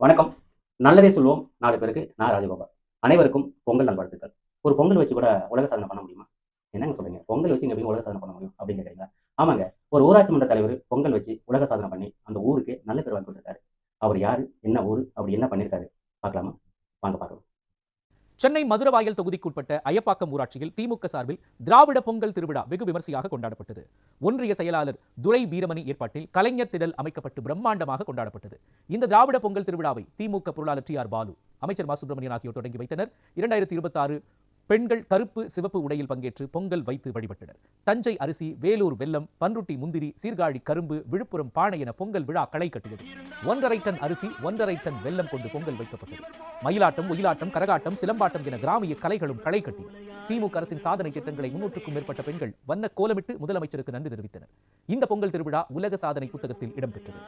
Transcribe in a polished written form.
வணக்கம். நல்லதே சொல்வோம் 4 பேருக்கு. நான் ராஜகோபால். அனைவருக்கும் பொங்கல் நல்வாழ்த்துக்கள். ஒரு பொங்கல் வச்சு கூட உலக சாதனை பண்ண முடியுமா? என்னங்க சொல்றீங்க? பொங்கல் வச்சு எப்படி உலக சாதனை பண்ண முடியும்? அப்படின்னு கேட்கிறீங்களா? ஆமாங்க. ஒரு ஊராட்சி மன்ற தலைவர் பொங்கல் வச்சு உலக சாதனை பண்ணி, அந்த ஊருக்கே நல்ல பேர் வாங்கி குடுத்துருக்காரு. அவர் யாரு? என்ன ஊரு? அப்படி என்ன பண்ணியிருக்காரு? பார்க்கலாமா? வாங்க பார்க்கலாம். சென்னை மதுரவாயல் தொகுதிக்குட்பட்ட அயப்பாக்கம் ஊராட்சியில் திமுக சார்பில் திராவிட பொங்கல் திருவிழா வெகு விமர்சையாக கொண்டாடப்பட்டது. ஒன்றிய செயலாளர் துரை வீரமணி ஏற்பாட்டில் கலைஞர் திடல் அமைக்கப்பட்டு பிரம்மாண்டமாக கொண்டாடப்பட்டது. இந்த திராவிட பொங்கல் திருவிழாவை திமுக பொருளாளர் டி.ஆர். பாலு, அமைச்சர் மா. சுப்பிரமணியன் ஆகியோர் தொடங்கி வைத்தனர். 2026 பெண்கள் கருப்பு சிவப்பு உடையில் பங்கேற்று பொங்கல் வைத்து வழிபட்டனர். தஞ்சை அரிசி, வேலூர் வெல்லம், பன்ருட்டி முந்திரி, சீர்காழி கரும்பு, விழுப்புரம் பானை என பொங்கல் விழா களை கட்டியது. 1½ டன் அரிசி, 1½ டன் வெல்லம் கொண்டு பொங்கல் வைக்கப்பட்டது. மயிலாட்டம், ஒயிலாட்டம், கரகாட்டம், சிலம்பாட்டம் என கிராமிய கலைகளும் களை கட்டின. திமுக அரசின் சாதனை திட்டங்களை 300க்கும் மேற்பட்ட பெண்கள் வண்ண கோலமிட்டு முதலமைச்சருக்கு நன்றி தெரிவித்தனர். இந்த பொங்கல் திருவிழா உலக சாதனை புத்தகத்தில் இடம்பெற்றது.